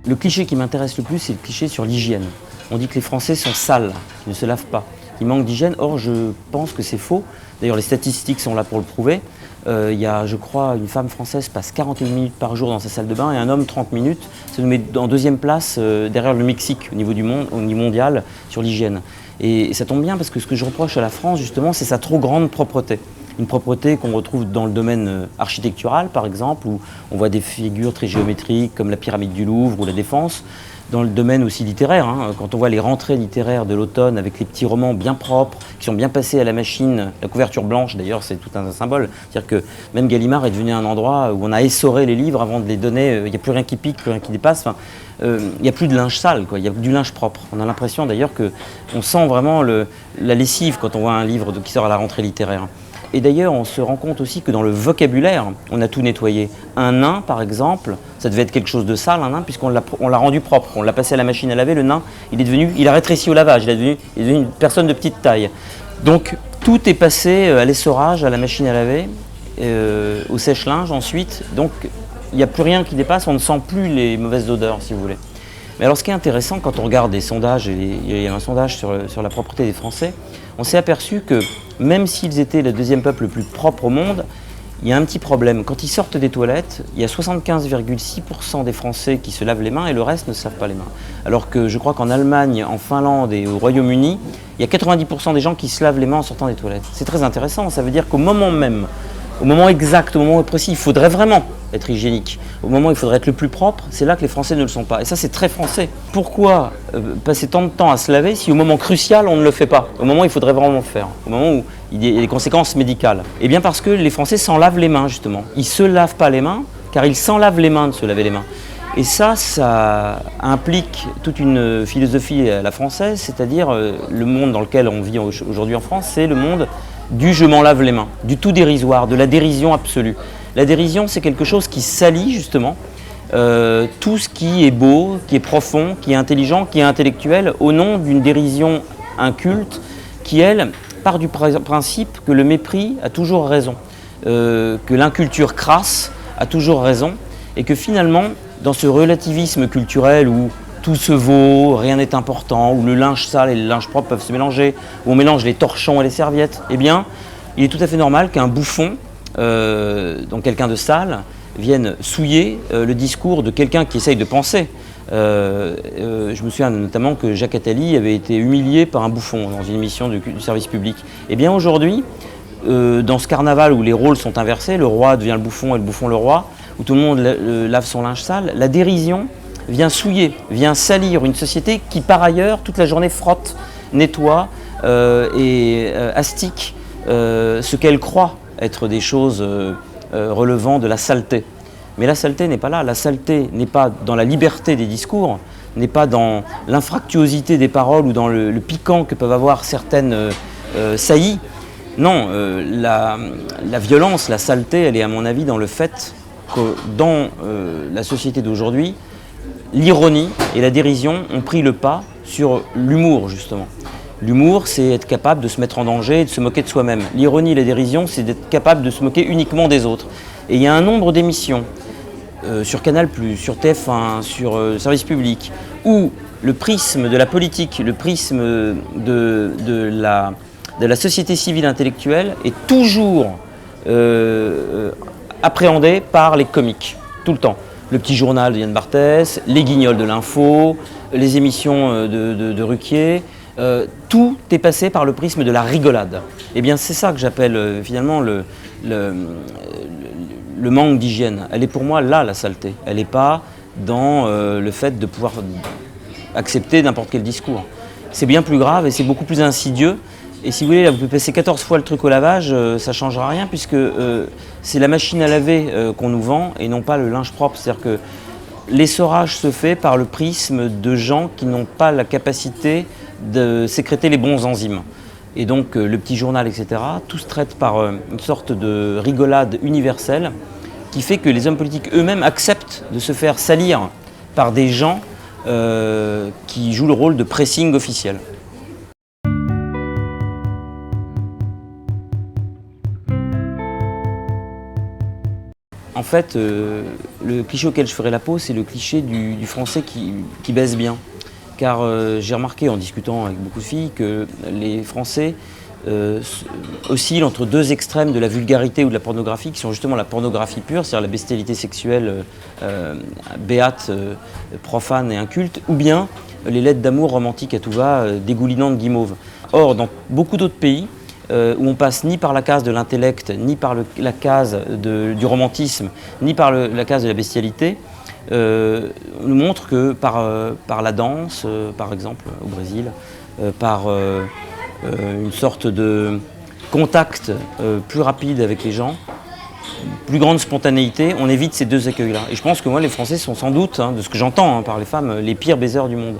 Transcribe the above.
Le cliché qui m'intéresse le plus, c'est le cliché sur l'hygiène. On dit que les Français sont sales, qu'ils ne se lavent pas, qu'ils manquent d'hygiène. Or, je pense que c'est faux. D'ailleurs, les statistiques sont là pour le prouver. Il y a, je crois, une femme française passe 41 minutes par jour dans sa salle de bain et un homme 30 minutes. Ça nous met en deuxième place derrière le Mexique au niveau du monde, au niveau mondial sur l'hygiène. Et ça tombe bien parce que ce que je reproche à la France, justement, c'est sa trop grande propreté. Une propreté qu'on retrouve dans le domaine architectural, par exemple, où on voit des figures très géométriques comme la pyramide du Louvre ou la Défense. Dans le domaine aussi littéraire, quand on voit les rentrées littéraires de l'automne avec les petits romans bien propres, qui sont bien passés à la machine, la couverture blanche d'ailleurs, c'est tout un symbole. C'est-à-dire que même Gallimard est devenu un endroit où on a essoré les livres avant de les donner, il n'y a plus rien qui pique, plus rien qui dépasse. Il n'y a plus de linge sale, il y a du linge propre. On a l'impression d'ailleurs qu'on sent vraiment la lessive quand on voit un livre qui sort à la rentrée littéraire. Et d'ailleurs, on se rend compte aussi que dans le vocabulaire, on a tout nettoyé. Un nain, par exemple, ça devait être quelque chose de sale, un nain, puisqu'on l'a rendu propre. On l'a passé à la machine à laver, le nain, il a rétréci au lavage, il est devenu une personne de petite taille. Donc, tout est passé à l'essorage, à la machine à laver, au sèche-linge ensuite. Donc, il n'y a plus rien qui dépasse, on ne sent plus les mauvaises odeurs, si vous voulez. Mais alors, ce qui est intéressant, quand on regarde des sondages, et il y a un sondage sur la propreté des Français, on s'est aperçu que même s'ils étaient le deuxième peuple le plus propre au monde, il y a un petit problème. Quand ils sortent des toilettes, il y a 75,6% des Français qui se lavent les mains et le reste ne se lave pas les mains. Alors que je crois qu'en Allemagne, en Finlande et au Royaume-Uni, il y a 90% des gens qui se lavent les mains en sortant des toilettes. C'est très intéressant, ça veut dire qu'au moment même, au moment exact, au moment précis, il faudrait vraiment être hygiénique. Au moment où il faudrait être le plus propre, c'est là que les Français ne le sont pas. Et ça, c'est très français. Pourquoi passer tant de temps à se laver si au moment crucial, on ne le fait pas? Au moment où il faudrait vraiment le faire, au moment où il y a des conséquences médicales. Eh bien parce que les Français s'en lavent les mains, justement. Ils ne se lavent pas les mains, car ils s'en lavent les mains de se laver les mains. Et ça implique toute une philosophie à la française, c'est-à-dire le monde dans lequel on vit aujourd'hui en France, c'est le monde du « je m'en lave les mains », du tout dérisoire, de la dérision absolue. La dérision, c'est quelque chose qui salit justement tout ce qui est beau, qui est profond, qui est intelligent, qui est intellectuel, au nom d'une dérision inculte qui, elle, part du principe que le mépris a toujours raison, que l'inculture crasse a toujours raison, et que finalement, dans ce relativisme culturel où tout se vaut, rien n'est important, où le linge sale et le linge propre peuvent se mélanger, où on mélange les torchons et les serviettes, eh bien, il est tout à fait normal qu'un bouffon, donc quelqu'un de sale, vienne souiller le discours de quelqu'un qui essaye de penser. Je me souviens notamment que Jacques Attali avait été humilié par un bouffon dans une émission du service public. Eh bien aujourd'hui, dans ce carnaval où les rôles sont inversés, le roi devient le bouffon et le bouffon le roi, où tout le monde lave son linge sale, la dérision vient souiller, vient salir une société qui par ailleurs toute la journée frotte, nettoie et astique ce qu'elle croit être des choses relevant de la saleté. Mais la saleté n'est pas là, la saleté n'est pas dans la liberté des discours, n'est pas dans l'infractuosité des paroles ou dans le piquant que peuvent avoir certaines saillies. Non, la violence, la saleté, elle est à mon avis dans le fait que dans la société d'aujourd'hui, l'ironie et la dérision ont pris le pas sur l'humour, justement. L'humour, c'est être capable de se mettre en danger et de se moquer de soi-même. L'ironie et la dérision, c'est d'être capable de se moquer uniquement des autres. Et il y a un nombre d'émissions sur Canal+, sur TF1, sur Service Public, où le prisme de la politique, le prisme de la société civile intellectuelle est toujours appréhendé par les comiques, tout le temps. Le petit journal de Yann Barthès, les guignols de l'info, les émissions de Ruquier, tout est passé par le prisme de la rigolade. Eh bien c'est ça que j'appelle finalement le manque d'hygiène. Elle est pour moi là la saleté. Elle n'est pas dans le fait de pouvoir accepter n'importe quel discours. C'est bien plus grave et c'est beaucoup plus insidieux. Et si vous voulez, là, vous pouvez passer 14 fois le truc au lavage, ça ne changera rien puisque c'est la machine à laver qu'on nous vend et non pas le linge propre. C'est-à-dire que l'essorage se fait par le prisme de gens qui n'ont pas la capacité de sécréter les bons enzymes. Et donc le petit journal, etc., tout se traite par une sorte de rigolade universelle qui fait que les hommes politiques eux-mêmes acceptent de se faire salir par des gens qui jouent le rôle de pressing officiel. En fait, le cliché auquel je ferai la pause, c'est le cliché du Français qui baise bien. Car j'ai remarqué en discutant avec beaucoup de filles que les Français oscillent entre deux extrêmes de la vulgarité ou de la pornographie, qui sont justement la pornographie pure, c'est-à-dire la bestialité sexuelle béate, profane et inculte, ou bien les lettres d'amour romantiques à tout va, dégoulinant de guimauve. Or, dans beaucoup d'autres pays, où on passe ni par la case de l'intellect, ni par la case du romantisme, ni par la case de la bestialité, on nous montre que par la danse, par exemple au Brésil, par une sorte de contact plus rapide avec les gens, plus grande spontanéité, on évite ces deux écueils-là. Et je pense que moi, les Français sont sans doute, de ce que j'entends par les femmes, les pires baiseurs du monde.